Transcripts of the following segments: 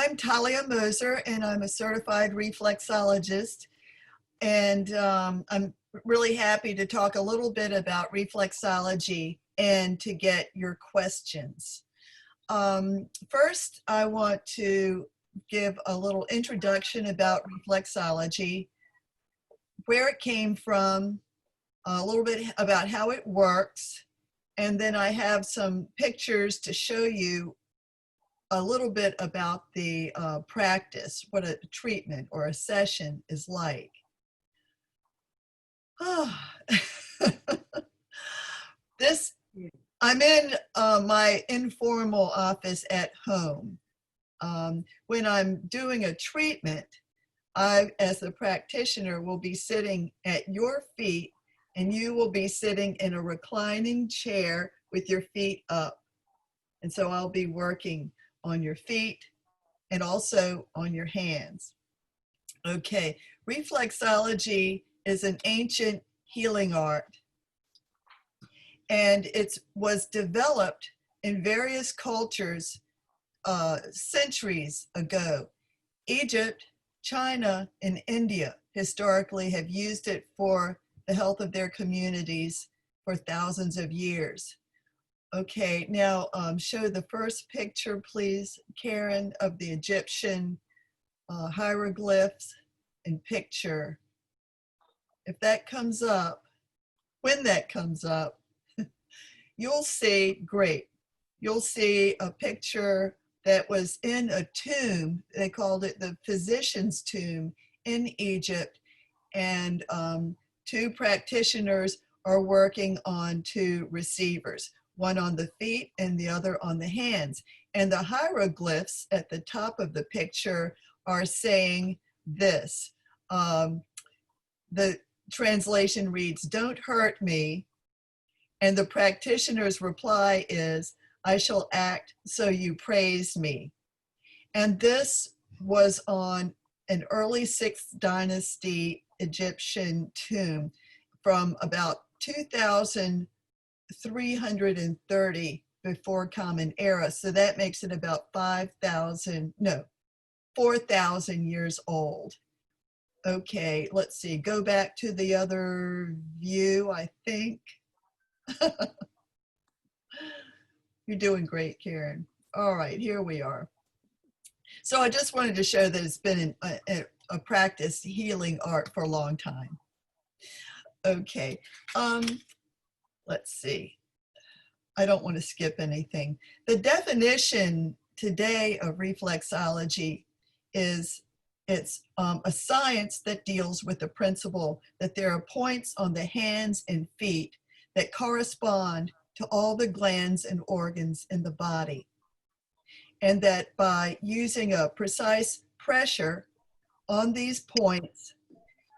I'm Talia Moser, and I'm a certified reflexologist. And I'm really happy to talk a little bit about reflexology and to get your questions. First, I want to give a little introduction about reflexology, where it came from, a little bit about how it works, and then I have some pictures to show you a little bit about the practice, what a treatment or a session is like. I'm in my informal office at home. When I'm doing a treatment, I, as the practitioner, will be sitting at your feet, and you will be sitting in a reclining chair with your feet up. And so I'll be working on your feet and also on your hands. Okay, reflexology is an ancient healing art, and it was developed in various cultures centuries ago. Egypt, China, and India historically have used it for the health of their communities for thousands of years. Okay, now show the first picture, please, Karen, of the Egyptian hieroglyphs and picture. If that comes up, when that comes up, you'll see, great, you'll see a picture that was in a tomb. They called it the physician's tomb in Egypt, and two practitioners are working on two receivers, one on the feet and the other on the hands. And the hieroglyphs at the top of the picture are saying this. The translation reads, "Don't hurt me." And the practitioner's reply is, "I shall act so you praise me." And this was on an early 6th dynasty Egyptian tomb from about 2330 before Common Era. So that makes it about 4,000 years old. Okay, let's see, go back to the other view, I think. You're doing great, Karen. All right, here we are. So I just wanted to show that it's been a practice healing art for a long time. Okay, let's see. I don't want to skip anything. The definition today of reflexology is it's a science that deals with the principle that there are points on the hands and feet that correspond to all the glands and organs in the body. And that by using a precise pressure on these points,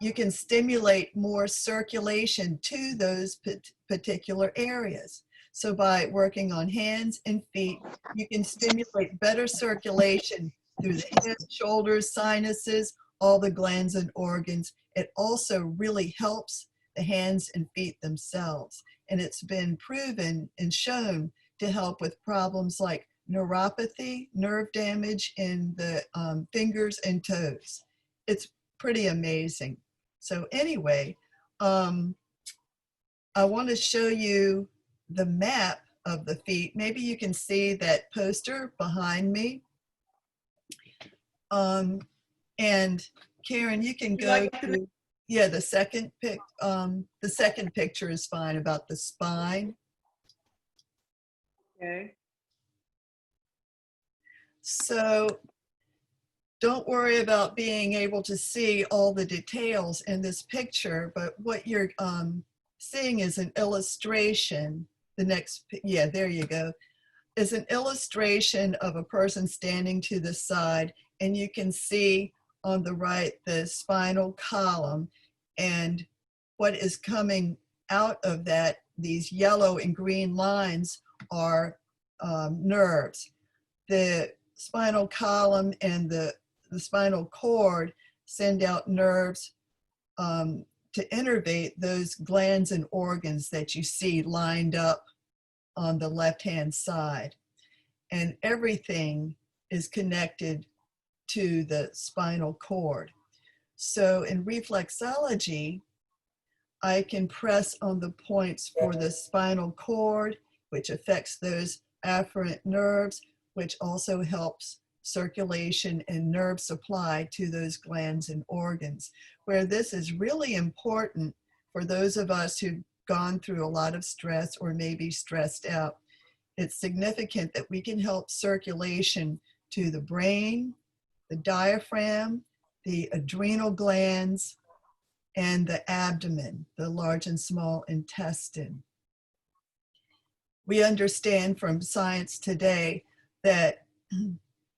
you can stimulate more circulation to those particular areas. So by working on hands and feet, you can stimulate better circulation through the head, shoulders, sinuses, all the glands and organs. It also really helps the hands and feet themselves. And it's been proven and shown to help with problems like neuropathy, nerve damage in the fingers and toes. It's pretty amazing. So anyway, I want to show you the map of the feet. Maybe you can see that poster behind me. And Karen, you can go to, yeah, the second picture is fine, about the spine. Okay. So don't worry about being able to see all the details in this picture, but what you're seeing is an illustration. The next, yeah, there you go, is an illustration of a person standing to the side, and you can see on the right the spinal column, and what is coming out of that, these yellow and green lines, are nerves. The spinal column and the spinal cord send out nerves to innervate those glands and organs that you see lined up on the left-hand side. And everything is connected to the spinal cord. So in reflexology, I can press on the points for the spinal cord, which affects those afferent nerves, which also helps circulation and nerve supply to those glands and organs, where this is really important for those of us who've gone through a lot of stress or maybe stressed out. It's significant that we can help circulation to the brain, the diaphragm, the adrenal glands, and the abdomen, the large and small intestine. We understand from science today that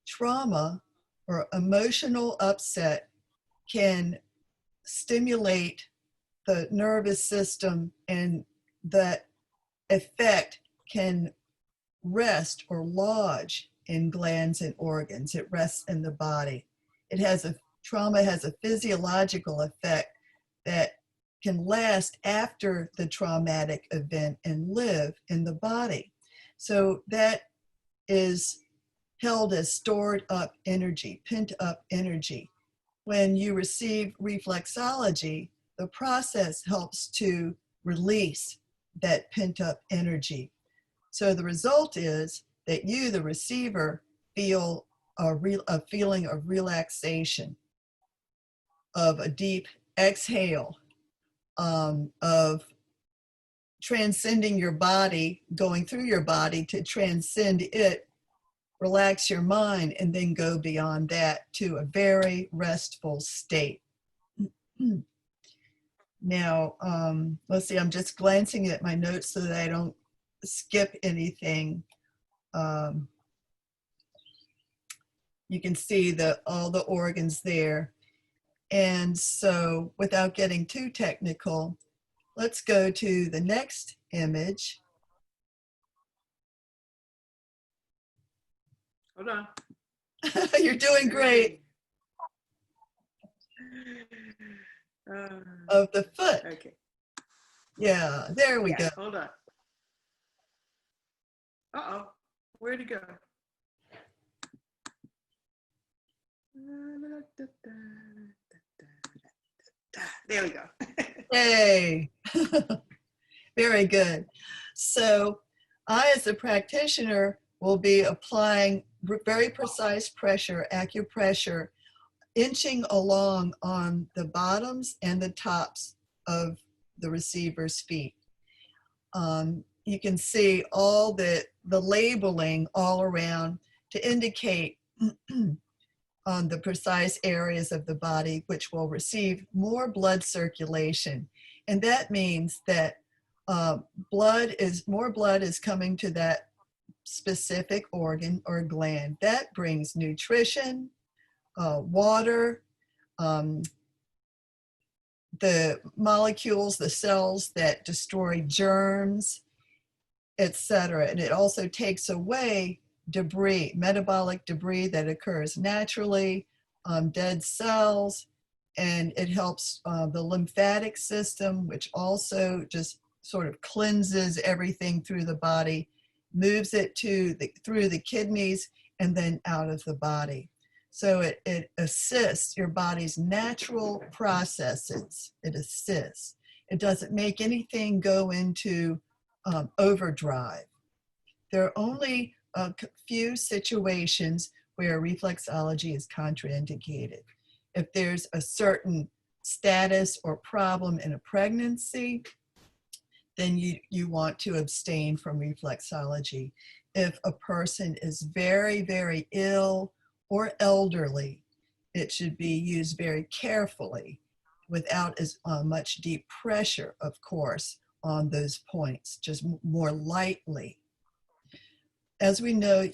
trauma or emotional upset can stimulate the nervous system, and that effect can rest or lodge in glands and organs. It rests in the body. Trauma has a physiological effect that can last after the traumatic event and live in the body. So that is held as stored up energy, pent up energy. When you receive reflexology, the process helps to release that pent up energy. So the result is that you, the receiver, feel a feeling of relaxation, of a deep exhale, of transcending your body, going through your body to transcend it, relax your mind, and then go beyond that to a very restful state. Now, let's see, I'm just glancing at my notes so that I don't skip anything. You can see all the organs there. And so without getting too technical, let's go to the next image. Hold on. You're doing great. Of the foot. Okay. Yeah, there we go. Hold on. Uh-oh, where'd it go? There we go. Yay. Very good. So I, as a practitioner, will be applying very precise pressure, acupressure, inching along on the bottoms and the tops of the receiver's feet. You can see all the labeling all around to indicate on the precise areas of the body which will receive more blood circulation. And that means that more blood is coming to that specific organ or gland. That brings nutrition, water, the molecules, the cells that destroy germs, etc. And it also takes away debris, metabolic debris that occurs naturally, dead cells, and it helps the lymphatic system, which also just sort of cleanses everything through the body, moves it through the kidneys and then out of the body. So it assists your body's natural processes. It assists. It doesn't make anything go into overdrive. There are only a few situations where reflexology is contraindicated. If there's a certain status or problem in a pregnancy, then you want to abstain from reflexology. If a person is very, very ill or elderly, it should be used very carefully without as much deep pressure, of course, on those points, just more lightly. As we know,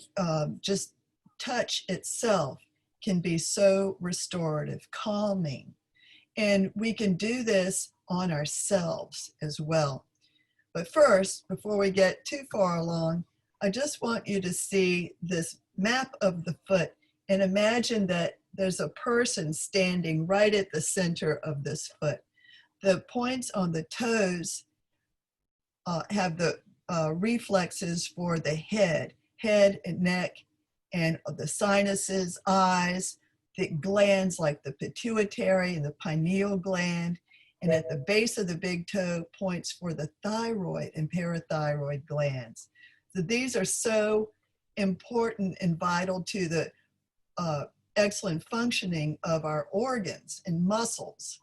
just touch itself can be so restorative, calming, and we can do this on ourselves as well. But first, before we get too far along, I just want you to see this map of the foot and imagine that there's a person standing right at the center of this foot. The points on the toes have the reflexes for the head and neck, and the sinuses, eyes, the glands like the pituitary and the pineal gland. And at the base of the big toe points for the thyroid and parathyroid glands. So these are so important and vital to the excellent functioning of our organs and muscles.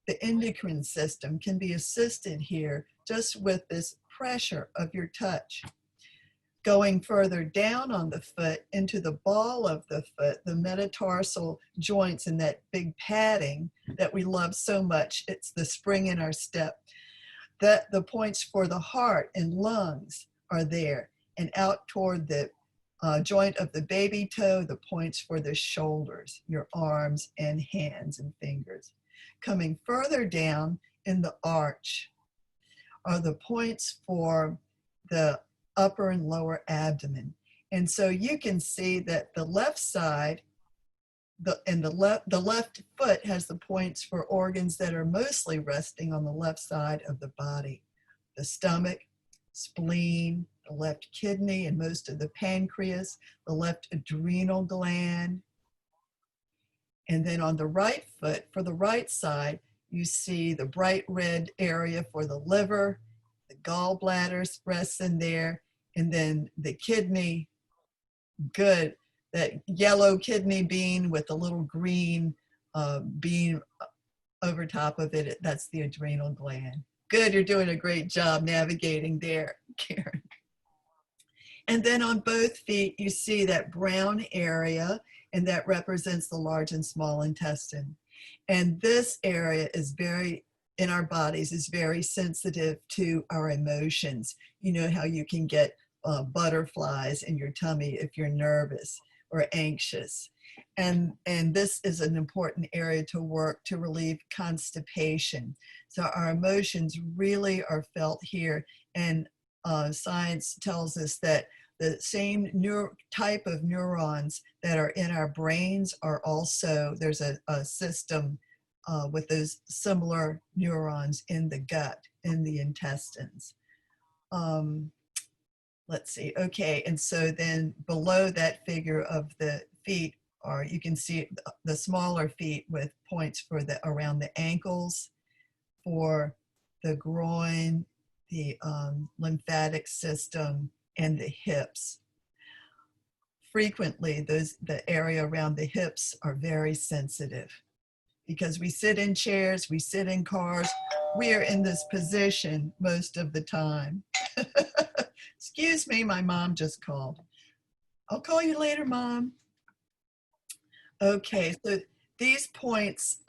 The endocrine system can be assisted here just with this pressure of your touch. Going further down on the foot into the ball of the foot, the metatarsal joints and that big padding that we love so much, it's the spring in our step. That the points for the heart and lungs are there, and out toward the joint of the baby toe, the points for the shoulders, your arms and hands and fingers. Coming further down in the arch are the points for the upper and lower abdomen. And so you can see that the left side, the left foot has the points for organs that are mostly resting on the left side of the body. The stomach, spleen, the left kidney and most of the pancreas, the left adrenal gland. And then on the right foot, for the right side, you see the bright red area for the liver, the gallbladder rests in there, and then the kidney, good, that yellow kidney bean with the little green bean over top of it, that's the adrenal gland. Good, you're doing a great job navigating there, Karen. And then on both feet, you see that brown area, and that represents the large and small intestine. And this area is very, in our bodies, is very sensitive to our emotions. You know how you can get butterflies in your tummy if you're nervous or anxious. And this is an important area to work to relieve constipation. So our emotions really are felt here. And science tells us that the same type of neurons that are in our brains are also, there's a system with those similar neurons in the gut, in the intestines. Let's see, okay, and so then below that figure of the feet are, you can see the smaller feet with points for the around the ankles, for the groin, the lymphatic system, and the hips. Frequently, the area around the hips are very sensitive because we sit in chairs, we sit in cars, we are in this position most of the time. Excuse me, my mom just called. I'll call you later, Mom. Okay, so these points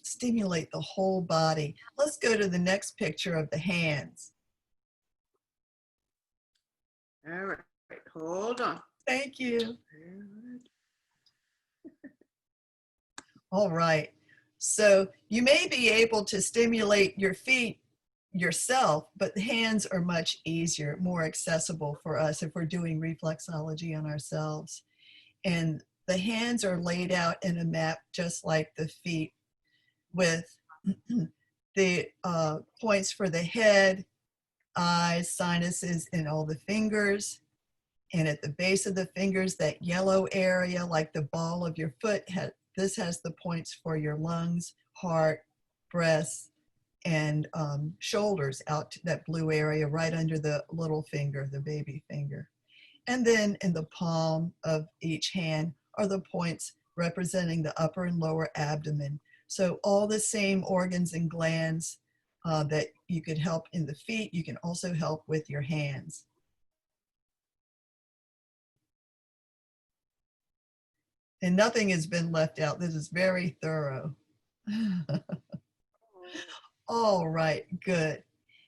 stimulate the whole body. Let's go to the next picture of the hands. All right, hold on. Thank you. All right, so you may be able to stimulate your feet yourself, but the hands are much easier, more accessible for us if we're doing reflexology on ourselves. And the hands are laid out in a map just like the feet, with the points for the head, eyes, sinuses, and all the fingers. And at the base of the fingers, that yellow area, like the ball of your foot, this has the points for your lungs, heart, breast, and shoulders, out to that blue area right under the little finger, the baby finger. And then in the palm of each hand are the points representing the upper and lower abdomen. So all the same organs and glands that you could help in the feet, you can also help with your hands. And nothing has been left out. This is very thorough. All right, good.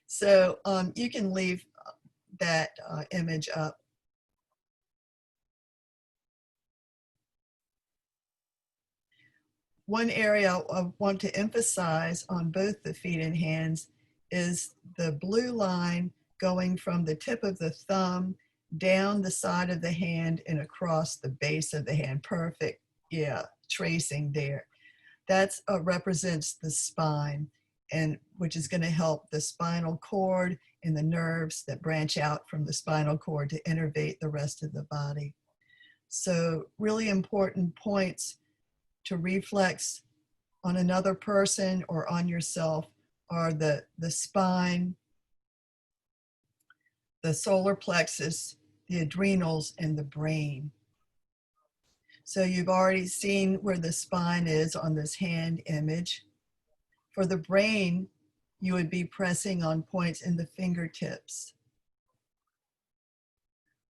So you can leave that image up. One area I want to emphasize on both the feet and hands is the blue line going from the tip of the thumb down the side of the hand and across the base of the hand. Perfect, yeah, tracing there. That represents the spine, and which is going to help the spinal cord and the nerves that branch out from the spinal cord to innervate the rest of the body. So really important points to reflex on another person or on yourself are the spine, the solar plexus, the adrenals, and the brain. So you've already seen where the spine is on this hand image. For the brain, you would be pressing on points in the fingertips.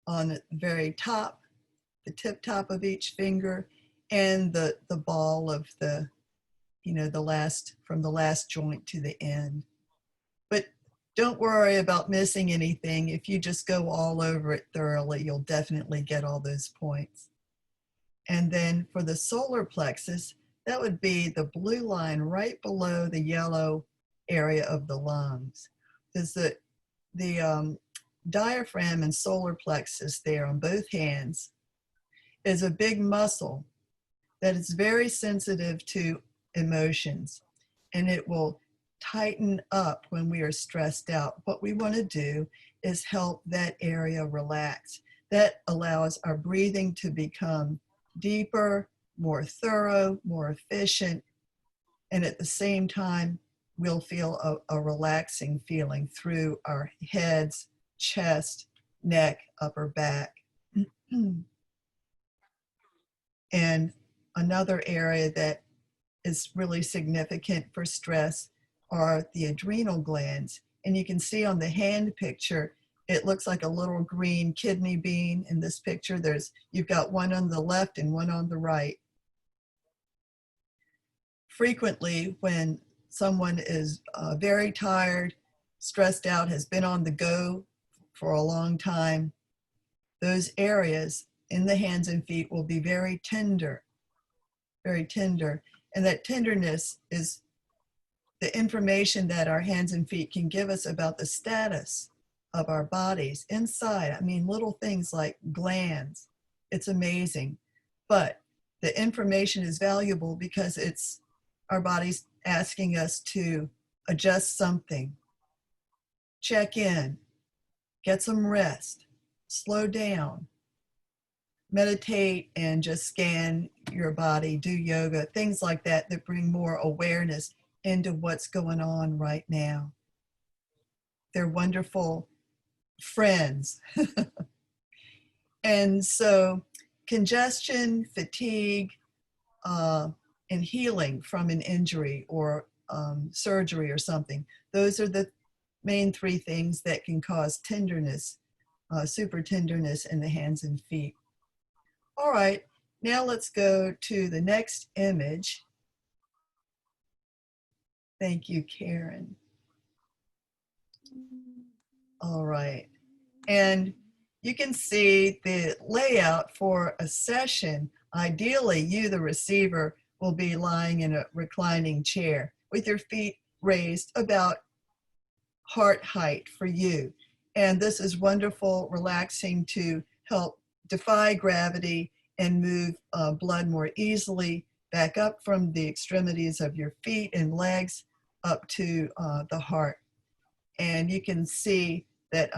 On the very top, the tip top of each finger, and the ball of the, the last, from the last joint to the end. But don't worry about missing anything. If you just go all over it thoroughly, you'll definitely get all those points. And then for the solar plexus, that would be the blue line right below the yellow area of the lungs. Because the diaphragm and solar plexus there on both hands is a big muscle that is very sensitive to emotions, and it will tighten up when we are stressed out. What we want to do is help that area relax. That allows our breathing to become deeper, more thorough, more efficient, and at the same time, we'll feel a relaxing feeling through our heads, chest, neck, upper back. And another area that is really significant for stress are the adrenal glands. And you can see on the hand picture, it looks like a little green kidney bean. In this picture, you've got one on the left and one on the right. Frequently, when someone is very tired, stressed out, has been on the go for a long time, those areas in the hands and feet will be very tender, very tender. And that tenderness is the information that our hands and feet can give us about the status of our bodies inside. I mean, little things like glands. It's amazing. But the information is valuable because it's our body's asking us to adjust something, check in, get some rest, slow down, meditate, and just scan your body, do yoga, things like that that bring more awareness into what's going on right now. They're wonderful friends. And so congestion, fatigue, and healing from an injury or surgery or something, those are the main three things that can cause tenderness, super tenderness in the hands and feet. All right, now let's go to the next image. Thank you, Karen. All right, and you can see the layout for a session. Ideally, you, the receiver, will be lying in a reclining chair with your feet raised about heart height for you. And this is wonderful, relaxing to help defy gravity and move blood more easily back up from the extremities of your feet and legs up to the heart. And you can see that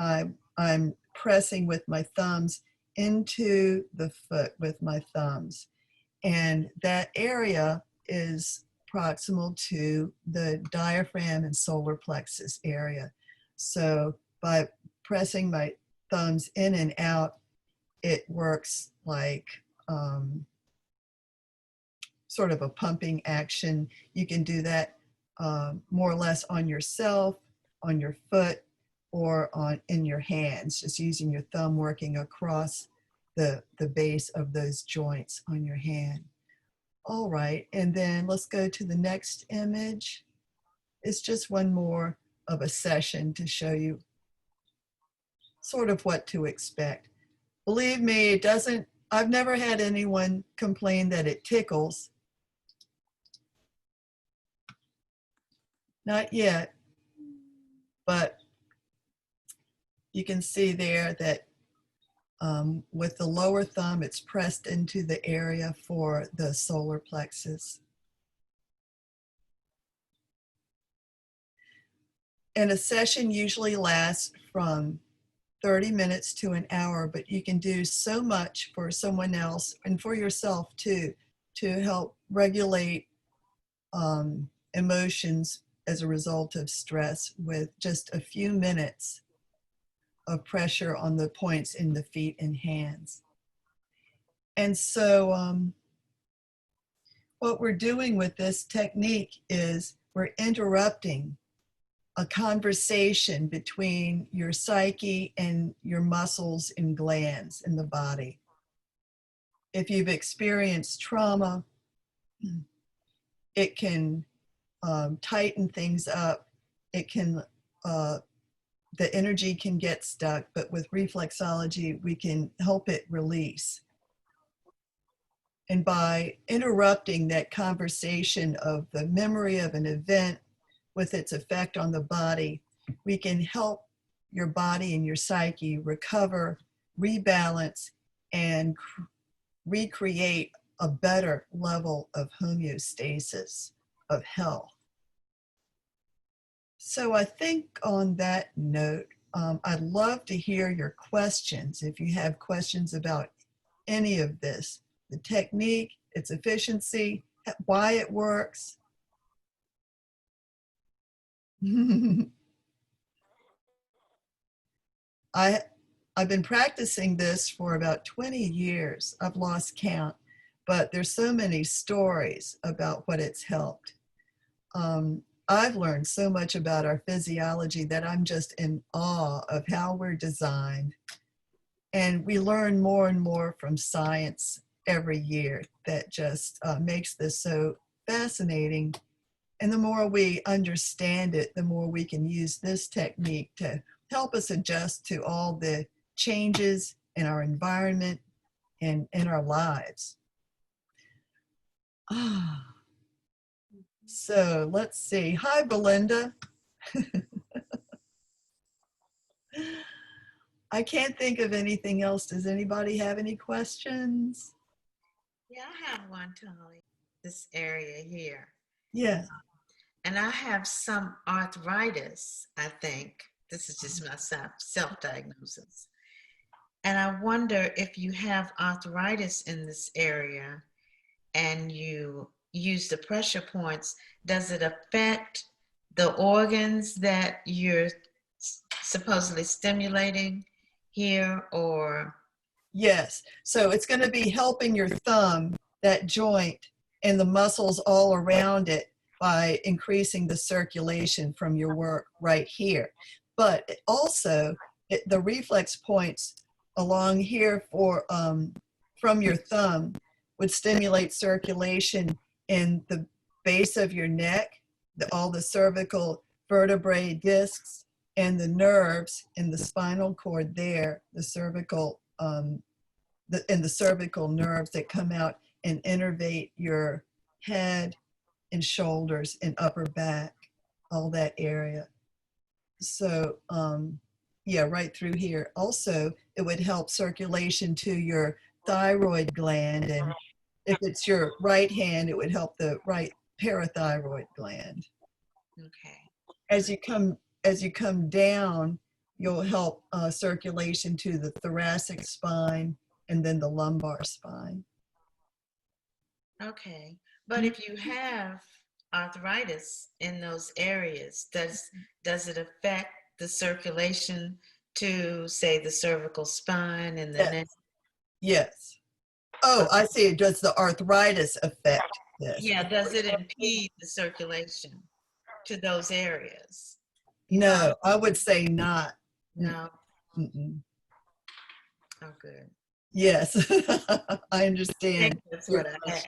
I'm pressing with my thumbs into the foot with my thumbs. And that area is proximal to the diaphragm and solar plexus area. So by pressing my thumbs in and out, it works like sort of a pumping action. You can do that more or less on yourself, on your foot, or in your hands, just using your thumb working across the base of those joints on your hand. All right, and then let's go to the next image. It's just one more of a session to show you sort of what to expect. Believe me, it doesn't, I've never had anyone complain that it tickles. Not yet, but you can see there that with the lower thumb, it's pressed into the area for the solar plexus. And a session usually lasts from 30 minutes to an hour, but you can do so much for someone else and for yourself too to help regulate emotions as a result of stress with just a few minutes of pressure on the points in the feet and hands. And so what we're doing with this technique is we're interrupting a conversation between your psyche and your muscles and glands in the body. If you've experienced trauma, it can tighten things up. It can, the energy can get stuck, but with reflexology, we can help it release. And by interrupting that conversation of the memory of an event with its effect on the body, we can help your body and your psyche recover, rebalance, and recreate a better level of homeostasis, of health. So I think on that note, I'd love to hear your questions. If you have questions about any of this, the technique, its efficiency, why it works. I've been practicing this for about 20 years. I've lost count, but there's so many stories about what it's helped. I've learned so much about our physiology that I'm just in awe of how we're designed. And we learn more and more from science every year that just makes this so fascinating. And the more we understand it, the more we can use this technique to help us adjust to all the changes in our environment and in our lives. So let's see. Hi, Belinda. I can't think of anything else. Does anybody have any questions? Yeah, I have one, Talia. This area here. Yeah. And I have some arthritis, I think. This is just my self-diagnosis. And I wonder if you have arthritis in this area and you use the pressure points, does it affect the organs that you're supposedly stimulating here, or? Yes. So it's going to be helping your thumb, that joint, and the muscles all around it by increasing the circulation from your work right here. But also, the reflex points along here for from your thumb would stimulate circulation in the base of your neck, all the cervical vertebrae discs, and the nerves in the spinal cord there, the cervical and the cervical nerves that come out and innervate your head and shoulders and upper back, all that area. So yeah, right through here. Also, it would help circulation to your thyroid gland, and if it's your right hand, it would help the right parathyroid gland. Okay. As you come down, you'll help circulation to the thoracic spine and then the lumbar spine. Okay. But if you have arthritis in those areas, does it affect the circulation to, say, the cervical spine and the neck? Yes. Oh, I see. Does the arthritis affect this? Yeah, does it impede the circulation to those areas? No, I would say not. No. Mm-mm. Oh, good. Yes, I I understand. think that's what I had.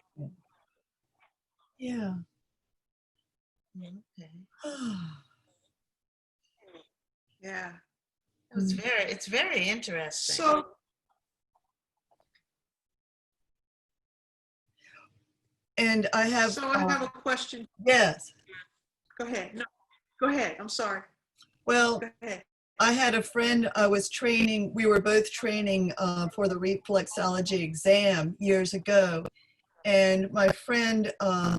Yeah. Okay. Yeah. It's very interesting. So, And I have. so I have a question. Yes. Go ahead. No, go ahead. I'm sorry. Well, Go ahead. I had a friend I was training, we were both training for the reflexology exam years ago. And my friend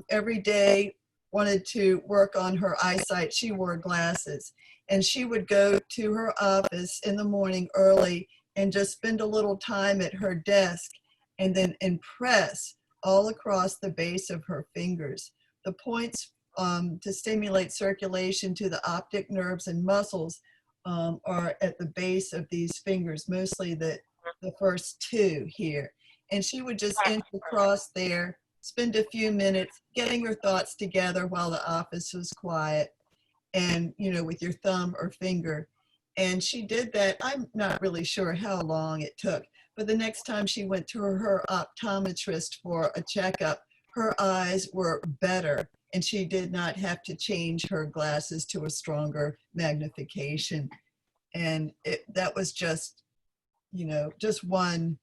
every day wanted to work on her eyesight. She wore glasses. And she would go to her office in the morning early and just spend a little time at her desk and then impress all across the base of her fingers. The points to stimulate circulation to the optic nerves and muscles are at the base of these fingers, mostly the first two here. And she would just inch across there, spend a few minutes getting her thoughts together while the office was quiet, and, you know, with your thumb or finger. And she did that. I'm not really sure how long it took, but the next time she went to her optometrist for a checkup, her eyes were better, and she did not have to change her glasses to a stronger magnification. And that was just, you know, just one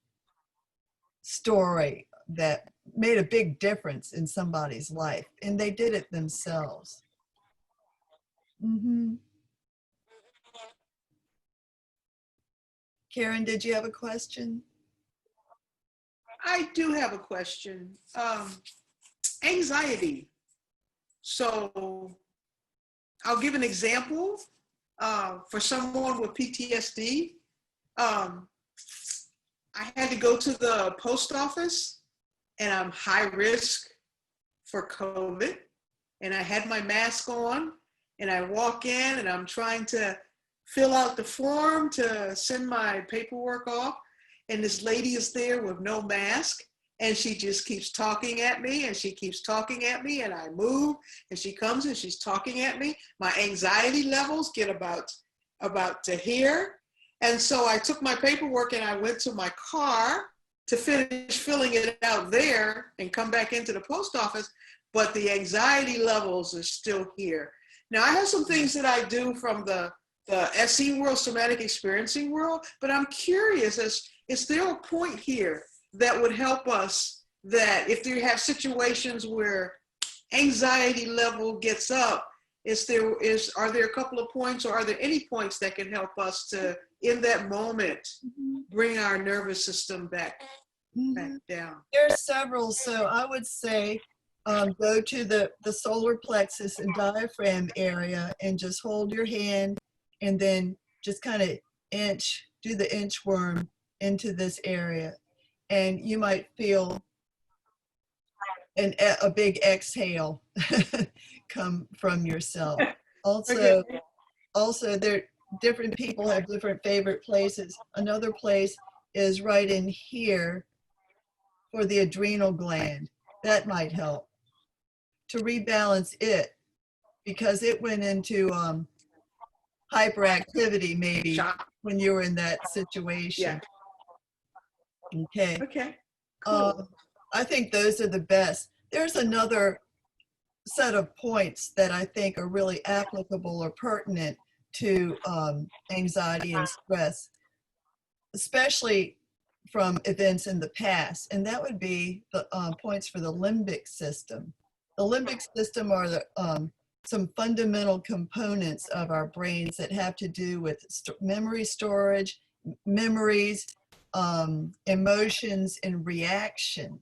story that made a big difference in somebody's life, and they did it themselves. Karen, did you have a question? I do have a question. Anxiety. So I'll give an example. For someone with PTSD, I had to go to the post office, and I'm high risk for COVID. And I had my mask on, and I walk in, and I'm trying to fill out the form to send my paperwork off. And this lady is there with no mask, and she just keeps talking at me, and she keeps talking at me, and I move, and she comes and she's talking at me. My anxiety levels get about to here. And so I took my paperwork and I went to my car to finish filling it out there and come back into the post office, but the anxiety levels are still here. Now I have some things that I do from the SE world, somatic experiencing world, but I'm curious, is there a point here that would help us, that if you have situations where anxiety level gets up, are there a couple of points, or are there any points that can help us to, in that moment, bring our nervous system back down? There are several. So I would say go to the solar plexus and diaphragm area and just hold your hand, and then just kind of do the inchworm into this area. And you might feel a big exhale come from yourself. Also, there, different people have different favorite places. Another place is right in here for the adrenal gland. That might help to rebalance it, because it went into hyperactivity maybe when you were in that situation. Yeah. Okay. Cool. I think those are the best. There's another set of points that I think are really applicable or pertinent to anxiety and stress, especially from events in the past, and that would be the points for the limbic system. The limbic system are some fundamental components of our brains that have to do with memory storage, memories, emotions, and reactions.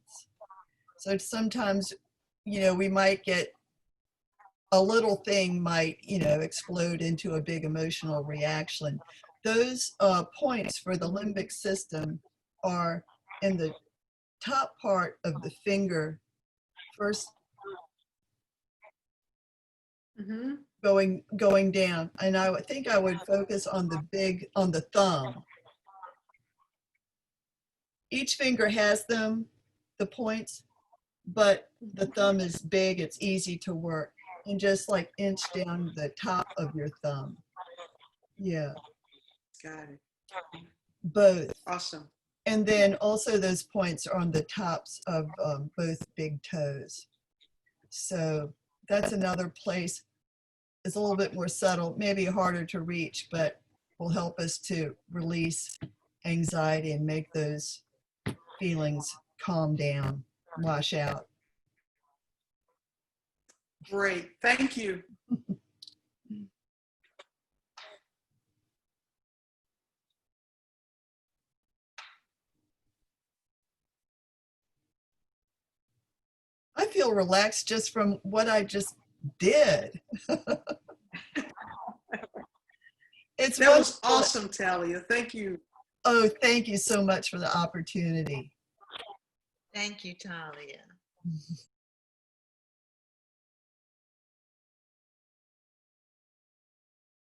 So sometimes, you know, we might get a little thing might, you know, explode into a big emotional reaction. Those points for the limbic system are in the top part of the finger, first going down. And I would think I would focus on the thumb. Each finger has them, the points, but the thumb is big, it's easy to work. And just like inch down the top of your thumb. Yeah. Got it. Both. Awesome. And then also those points are on the tops of both big toes. So that's another place. It's a little bit more subtle, maybe harder to reach, but will help us to release anxiety and make those feelings calm down, wash out. Great. Thank you. I feel relaxed just from what I just did. That was awesome, Talia. Thank you. Oh, thank you so much for the opportunity. Thank you, Talia.